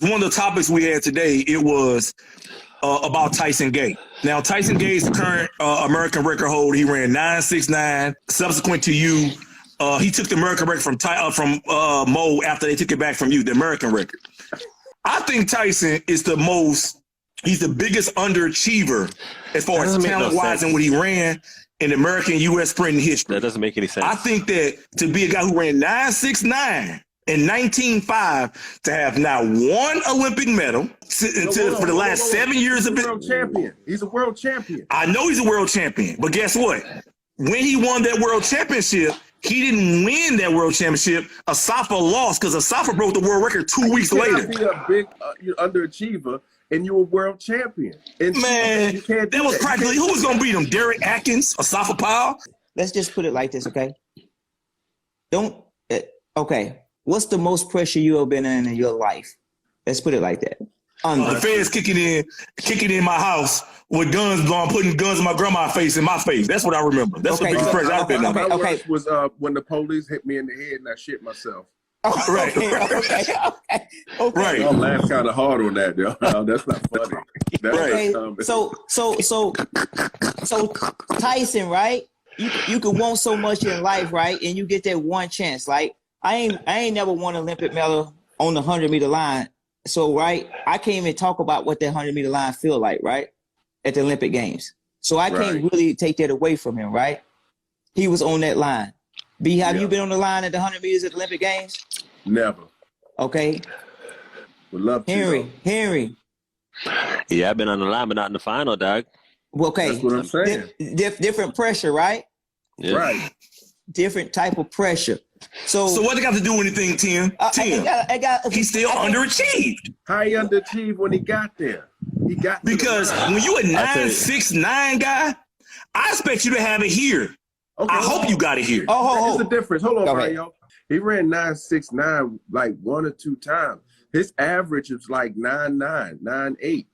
one of the topics we had today, it was about Tyson Gay. Now, Tyson Gay is the current American record holder. He ran 9.69. Subsequent to you, he took the American record from Mo after they took it back from you, the American record. I think Tyson is he's the biggest underachiever as far as talent-wise and what he ran in American U.S. sprinting history. That doesn't make any sense. I think that to be a guy who ran 9.69 in 19.5 to have not one Olympic medal for the last 7 years of it. World champion. He's a world champion. I know he's a world champion, but guess what? When he won that world championship, he didn't win that world championship. Asafa lost because Asafa broke the world record 2 weeks later. You can't be a big underachiever and you're a world champion. And man, that was practically who was going to beat him? Derek Atkins, Asafa Powell? Let's just put it like this, okay? Okay. What's the most pressure you have been in your life? Let's put it like that. The feds kicking in my house with guns blowing, putting guns in my grandma's face, in my face. That's what I remember. That's the biggest pressure I've been under. My worst was when the police hit me in the head and I shit myself. Right. Right. I'll laugh kind of hard on that, yo. That's not funny. That's right. So Tyson, right? You can want so much in life, right? And you get that one chance. Like I ain't never won an Olympic medal on the 100-meter line. So right, I can't even talk about what that 100-meter line feel like, right? At the Olympic Games. So I can't really take that away from him, right? He was on that line. B, have you been on the line at the 100 meters at the Olympic Games? Never. Okay. Would love to. Henry. Yeah, I've been on the line, but not in the final, dog. Well, okay. That's what I'm saying. Different pressure, right? Yeah. Right. Different type of pressure. So what it got to do with anything, Tim? He's still underachieved. How he underachieved when he got there? He got because when you a 9.69 guy, I expect you to have it here. Okay, I hope you got it here. Here's the difference. Hold on, Mario. He ran 9.69 like 1 or 2 times. His average is like 9.9, 9.8.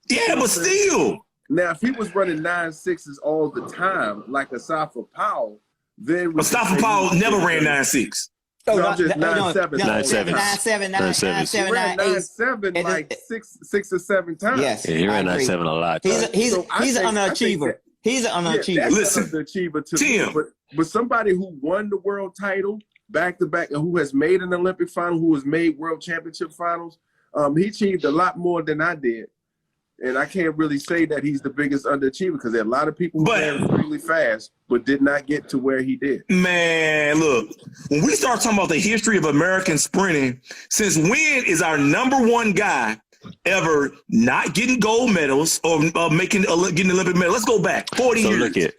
Yeah, but still. Now, if he was running 9.6s all the time, like Asafa Powell, then Asafa Powell never ran 9.6. No, I'm just 9.7. 9.7. 9.7 like six or 7 times. Yes, yeah, he ran 9.7 a lot. He's an underachiever. He's an underachiever. Listen, underachiever to Tim. Me, but somebody who won the world title back to back and who has made an Olympic final, who has made world championship finals, he achieved a lot more than I did. And I can't really say that he's the biggest underachiever because there are a lot of people who ran really fast but did not get to where he did. Man, look, when we start talking about the history of American sprinting, since when is our #1 guy ever not getting gold medals or getting Olympic medal? Let's go back 40 years. Look at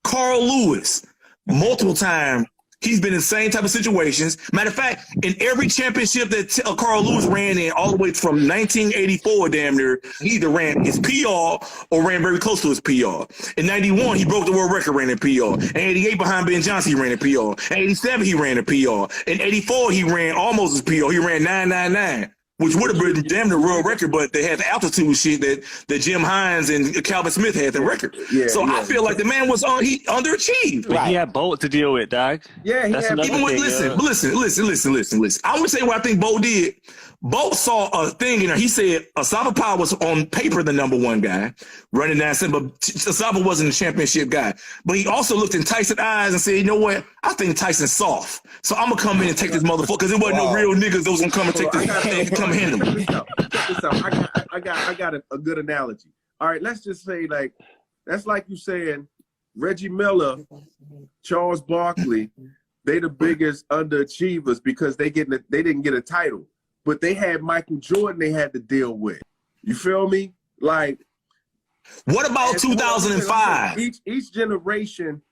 Carl Lewis, multiple time. He's been in the same type of situations. Matter of fact, in every championship that Carl Lewis ran in, all the way from 1984, damn near, he either ran his PR or ran very close to his PR. In 91, he broke the world record, ran in PR. In 88, behind Ben Johnson, he ran in PR. In 87, he ran in PR. In 84, he ran almost his PR. He ran 9.99. Which would have been damn the world record, but they had the altitude shit that Jim Hines and Calvin Smith had the record. I feel like the man was he underachieved. But he had Bolt to deal with, dog. Yeah, that's another thing. Listen. I would say what I think Bolt did. Bolt saw a thing in there. He said Asafa Powell was on paper the #1 guy, running that, but Asafa wasn't a championship guy. But he also looked in Tyson's eyes and said, you know what? I think Tyson's soft. So I'm going to come in and take this motherfucker because it wasn't no real niggas that was going to come and take this come handle him. Check this out. I got a good analogy. All right, let's just say that's like you saying Reggie Miller, Charles Barkley, they the biggest underachievers because they didn't get a title. But they had Michael Jordan they had to deal with. You feel me? Like, what about 2005? Each generation,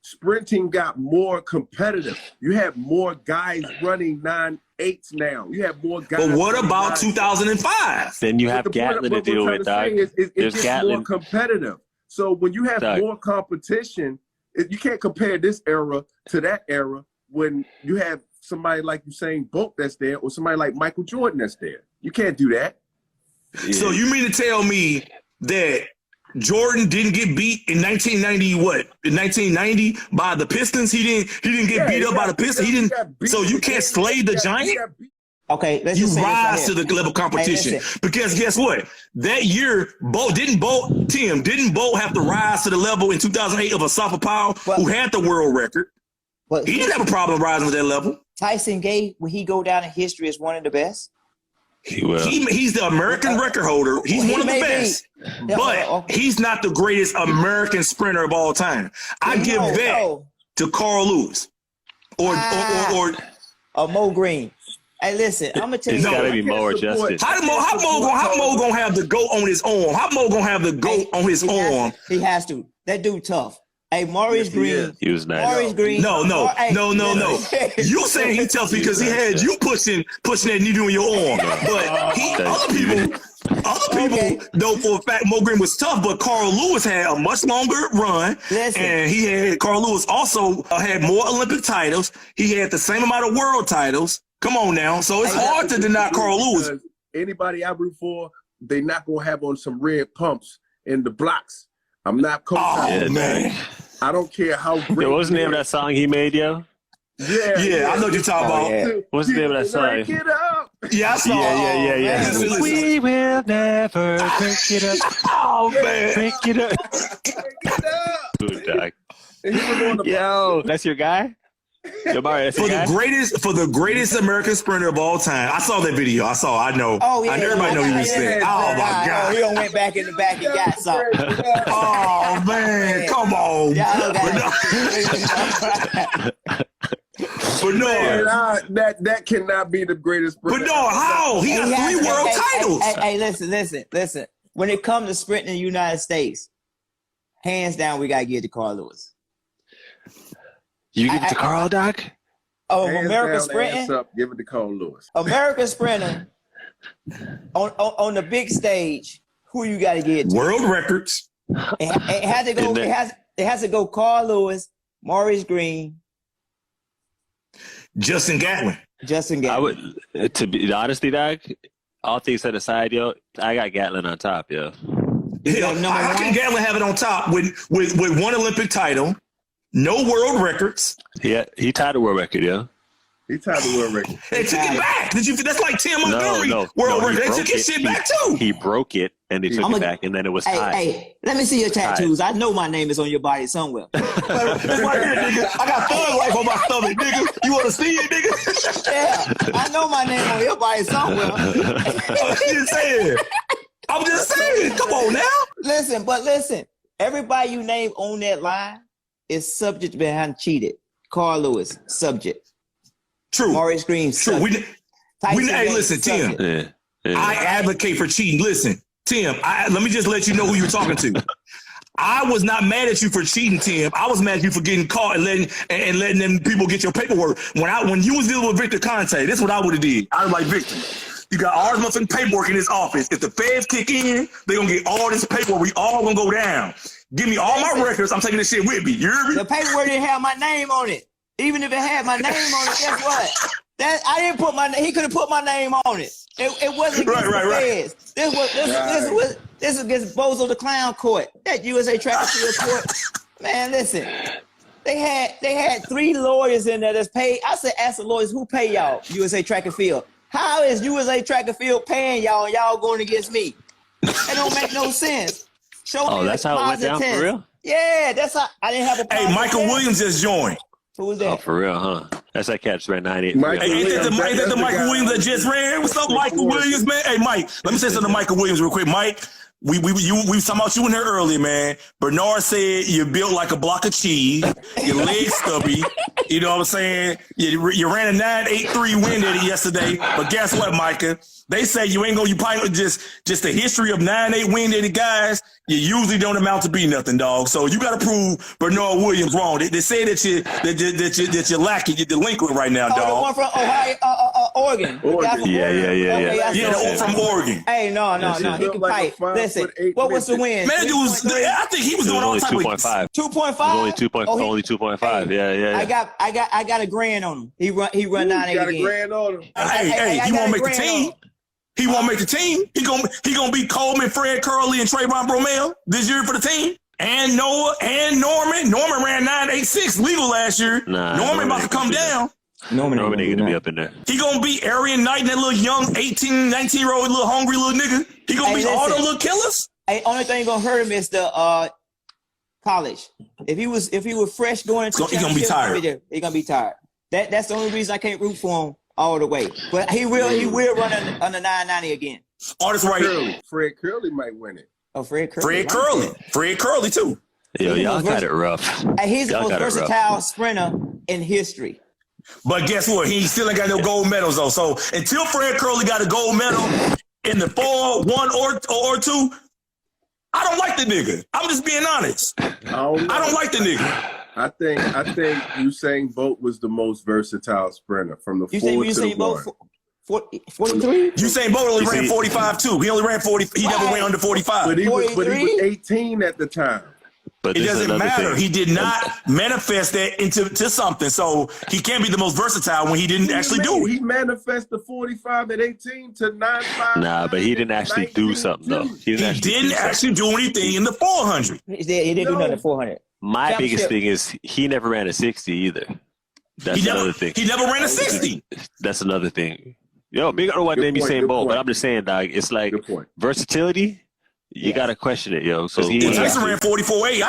sprinting got more competitive. You have more guys running 9.8s now. You have more guys. But what about 2005? Then you have Gatlin to deal with, dog. It gets more competitive. So when you have more competition, you can't compare this era to that era when you have somebody like Usain Bolt that's there or somebody like Michael Jordan that's there. You can't do that. Yeah. So you mean to tell me that Jordan didn't get beat in 1990? In 1990 by the Pistons? He didn't get beat up by the Pistons. So you can't slay the giant? Okay, let's You just say this right rise to here. the level of competition. listen. Because guess what? That year, didn't Bolt have to rise to the level in 2008 of a Safa Powell who had the world record? But He didn't have a problem rising to that level. Tyson Gay, will he go down in history as one of the best? He will. He's the American record holder. He's He one of the may best. be. But he's not the greatest American sprinter of all time. I give that to Carl Lewis or Mo Green. Hey, listen, I'm gonna tell you. It's got to be I can't more support- justice. how Mo gonna have the goat on his arm? How Mo gonna have the goat on his arm? He has to. That dude tough. Hey, Maurice Yes, he Green. is. He was nice. Maurice Green. No. You saying he tough because he had you pushing that needle in your arm. But other people know for a fact Mo Green was tough, but Carl Lewis had a much longer run. Listen. And Carl Lewis also had more Olympic titles. He had the same amount of world titles. Come on now. So it's hard to deny Carl Lewis. Because anybody I root for, they not gonna have on some red pumps in the blocks. I'm not Oh, man. I don't care how great. Yo, what's the name of he that is. song he made, yo? Yeah, I know what you're talking about. yeah. What's the name of that song? Break it up. Yeah, I saw. Yeah. Listen. We will never break it up. Oh man. Break it up. Break it up. Dude, dog. He was on the Yo, that's your guy? Yo, Mario, that's For your guy? the greatest American sprinter of all time. I saw that video. I know. Oh, yeah. I know everybody know he was sick. Oh my He God. don't went back in the back and got something. Oh man, come on. Y'all But no, Man, that cannot be the greatest. but no, how? He got 3 world titles. Hey, listen. When it comes to sprinting in the United States, hands down, we gotta give it to Carl Lewis. You give it to Carl, Doc? Oh, Hands American down, sprinting. ass up, give it to Carl Lewis. American sprinter on the big stage. Who you got to get to? World records. It has to go. It has to go. Carl Lewis, Maurice Green, Justin Gatlin. Justin Gatlin. I would, to be honestly, Doc, all things set aside, yo, I got Gatlin on top, yo. Hell, number how can one? Gatlin have it on top with 1 Olympic title, no world records? Yeah, he tied the world record, yo. He tied the world record. They took it back. That's like Tim Montgomery No, world he record. They broke took his it. shit back too. He broke it, and they took I'm it a- back, and then it was tied. Hey, let me see your tattoos. I know my name is on your body somewhere. It's right here, nigga. I got thug life on my stomach, nigga. You want to see it, nigga? Yeah, I know my name on your body somewhere. I'm just saying. Come on now. Listen. Everybody you name on that line is subject to being cheated. Carl Lewis, subject. True. Maurice Green, True. subject. Hey, listen, Tim. Yeah. I advocate for cheating. Listen, Tim, let me just let you know who you're talking to. I was not mad at you for cheating, Tim. I was mad at you for getting caught and letting them people get your paperwork. When you was dealing with Victor Conte, that's what I would have did. I was like, Victor, you got all this motherfucking paperwork in his office. If the feds kick in, they gonna get all this paperwork. We all gonna go down. Give me all my records. I'm taking this shit with me. You hear me? The paperwork didn't have my name on it. Even if it had my name on it, guess what? I didn't put my. He could have put my name on it. It wasn't against the feds. This was against Bozo the Clown Court. That USA Track and Field Court. Man, listen. They had 3 lawyers in there that's paid. I said, ask the lawyers who pay y'all, USA Track and Field. How is USA Track and Field paying y'all and y'all going against me? That don't make no sense. Show me that's how it went down test. for real? Yeah, that's how I didn't have a Hey, Michael test. Williams just joined. Who was that? Oh, for real, huh? That's that catch ran 98. Mike- Hey, ain't that the That's the Michael guy. Williams that just ran? What's up, Michael Williams, man? Hey, Mike, let me say something to Michael Williams real quick. Mike, we was talking about you in there earlier, man. Bernard said you're built like a block of cheese. Your legs stubby. You know what I'm saying? You ran a 9.83 wind at it yesterday. But guess what, Micah? They say you ain't gonna. You probably just the history of 9.8 wind at guys. You usually don't amount to be nothing, dog. So you got to prove Bernard Williams wrong. They say that you're lacking, you're delinquent right now, Oh, the dog. one from Ohio, Oregon. The guy from Yeah. Okay, I Yeah, saw the one that. from Oregon. Hey, no. it. He can Like a fight. 5'8" Listen, what was the win? Man, dude was. I think he was It doing all was type only of. 2.5. 2.5. Only 2.5. Yeah. I got a grand on him. He run You 9.8 got a again. grand on him. Hey, I he got won't a make the grand team. on him. He won't make the team. He gonna beat Coleman, Fred Curley, and Trayvon Bromell this year for the team. And Noah and Norman. Norman ran 9.86 legal last year. Nah, Norman about to ain't come gonna do down. Norman Norman ain't gonna be up in there. He gonna beat Arian Knight and that little young 18, 19-year-old little hungry little nigga. He gonna beat all those little killers. Hey, only thing gonna hurt him is the college. If he was fresh going into He gonna be tired. He gonna be tired. That's the only reason I can't root for him all the way. But he will run under 990 again. Artist right. Fred Curley might win it. Oh, Fred Curley. Fred Curley too. Yo, y'all got it rough. Hey, he's the Y'all most got it rough. versatile sprinter in history. But guess what? He still ain't got no gold medals though. So until Fred Curley got a gold medal in the 4, 1 or 2, I don't like the nigga. I'm just being honest. I don't like the nigga. I think Usain Bolt was the most versatile sprinter from the 4 to the 1. 43? Usain Bolt only ran 45 too. He only ran 40. He never ran under 45. But he was 18 at the time. But It this is doesn't another matter. thing. He did not manifest that into something. So he can't be the most versatile when he didn't actually do it. He manifested 45 at 18 to 95. Nah, but he didn't actually do something though. He didn't Actually do anything in the 400. He didn't do nothing 400. My biggest thing is he never ran a 60 either. That's another thing. He never ran a 60. That's another thing. Yo, big up to what name Usain Bolt, but I'm just saying, dog, it's like versatility. You gotta question it, yo. So Tyson ran 44.8.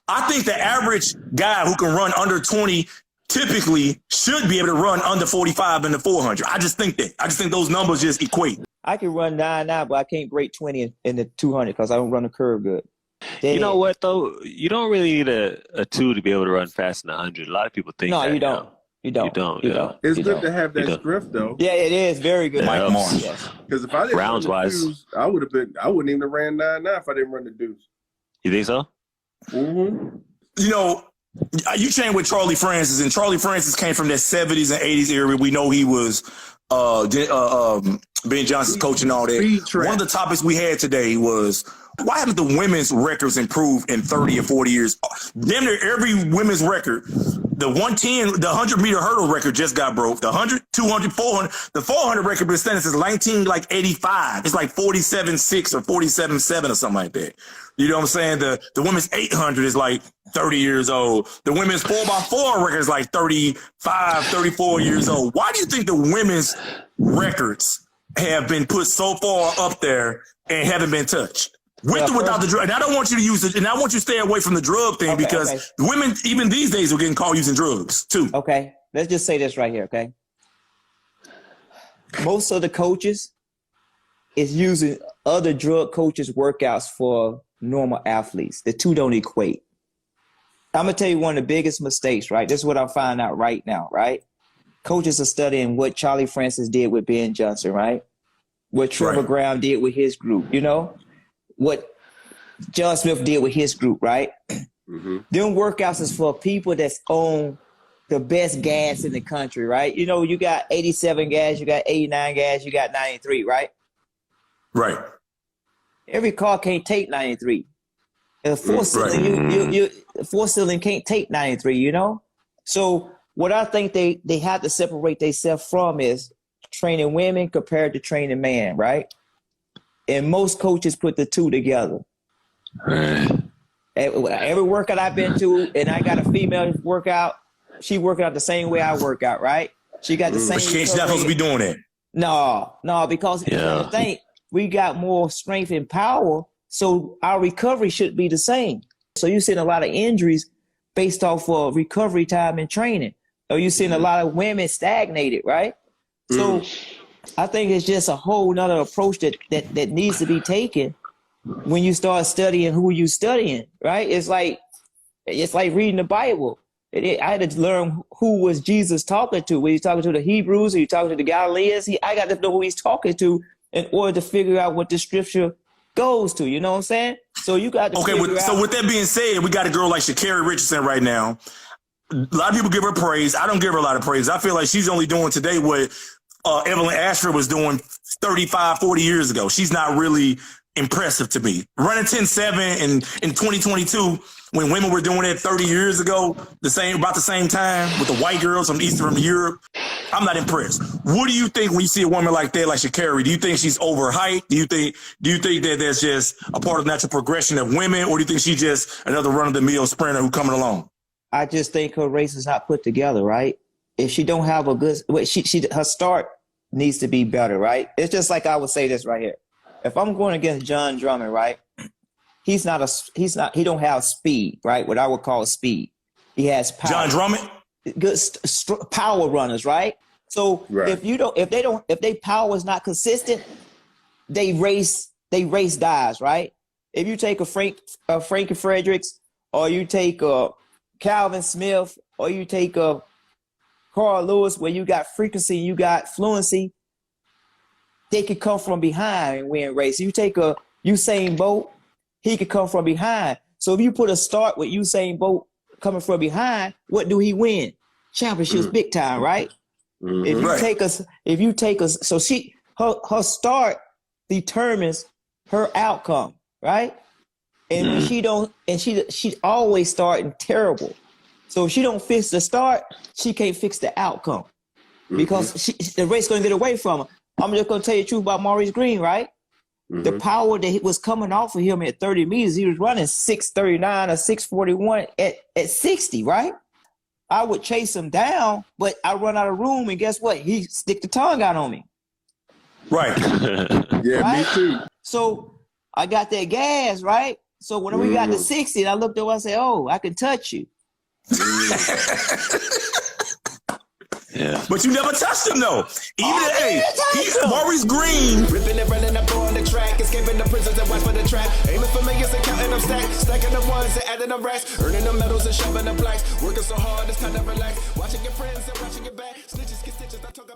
I think the average guy who can run under 20 typically should be able to run under 45 in the 400. I just think that. I just think those numbers just equate. I can run 9.9, but I can't break 20 in the 200 because I don't run the curve good. You know what though? You don't really need a 2 to be able to run fast in 100. A lot of people think no, that. you don't. You don't. It's good to have that strength though. Yeah, it is very good. Mike Morris. Yes. Because if I didn't Rounds run the wise. deuce, I wouldn't even have ran 9.9 if I didn't run the deuce. You think so? Mm-hmm. You know, you trained with Charlie Francis, and Charlie Francis came from that 70s and 80s era. We know he was Ben Johnson's coach and all that. One of the topics we had today was, why haven't the women's records improved in 30 or 40 years? Damn near every women's record, the 110, the 100-meter hurdle record just got broke. The 100, 200, 400, the 400 record been standing since 1985. It's like 47.6 or 47.7 or something like that. You know what I'm saying? The women's 800 is like 30 years old. The women's 4x4 record is like 35, 34 years old. Why do you think the women's records have been put so far up there and haven't been touched? With or without the drug. And I don't want you to use it, and I want you to stay away from the drug thing because women, even these days, are getting caught using drugs too. Okay, let's just say this right here, okay? Most of the coaches is using other drug coaches' workouts for normal athletes. The two don't equate. I'm going to tell you one of the biggest mistakes, right? This is what I'm finding out right now, right? Coaches are studying what Charlie Francis did with Ben Johnson, right? What Trevor Graham did with his group, you know? What John Smith did with his group, right? Mm-hmm. Them workouts is for people that's on the best gas in the country, right? You know, you got 87 gas, you got 89 gas, you got 93, right? Right. Every car can't take 93. A four-cylinder, four-cylinder can't take 93, you know? So what I think they have to separate themselves from is training women compared to training men, right? And most coaches put the two together. Every workout I've been to, and I got a female workout, she working out the same way I work out, right? She got the same. She's not supposed to be doing that. No, because I think we got more strength and power, so our recovery should be the same. So you're seeing a lot of injuries based off of recovery time and training. Or you're seeing a lot of women stagnated, right? So I think it's just a whole nother approach that needs to be taken when you start studying who you studying, right? It's like reading the Bible. I had to learn who was Jesus talking to. Was he talking to the Hebrews? Or he talking to the Galileans? I got to know who he's talking to in order to figure out what the scripture goes to. You know what I'm saying? So you got to So with that being said, we got a girl like Sha'Carri Richardson right now. A lot of people give her praise. I don't give her a lot of praise. I feel like she's only doing today what Evelyn Ashford was doing 35, 40 years ago. She's not really impressive to me. Running 10.7 in 2022 when women were doing it 30 years ago, about the same time with the white girls from Eastern Europe, I'm not impressed. What do you think when you see a woman like that, like Sha'Carri? Do you think she's overhyped? Do you think that that's just a part of natural progression of women, or do you think she's just another run-of-the-mill sprinter who coming along? I just think her race is not put together, right? if she don't have a good, her start needs to be better, right? It's just like I would say this right here. If I'm going against John Drummond, right? He don't have speed, right? What I would call speed. He has power. John Drummond? Good power runners, right? So if they power is not consistent, they race dies, right? If you take a Frankie Fredericks, or you take a Calvin Smith, or you take a Carl Lewis, where you got frequency, you got fluency, they could come from behind and win race. You take a Usain Bolt, he could come from behind. So if you put a start with Usain Bolt coming from behind, what do he win? Championships, big time, right? If you take us, so her start determines her outcome, right? And when she always starting terrible. So if she don't fix the start, she can't fix the outcome because the race gonna get away from her. I'm just gonna tell you the truth about Maurice Green, right? The power that was coming off of him at 30 meters, he was running 6:39 or 6:41 at 60, right? I would chase him down, but I run out of room, and guess what? He stick the tongue out on me. Right. Yeah, right? me too. So I got that gas, right? So when we got to 60, I looked over, I said, oh, I can touch you. Yeah. But you never touched him though. He's Maurice Green. Ripping and running up on the track, escaping the prisons and watch for the trap. Aiming for millions and counting them stacks, stacking the ones and adding them racks, earning the medals and shoving the plaques. Working so hard, it's time to relax. Watching your friends and watching your back. Snitches get stitches, I talk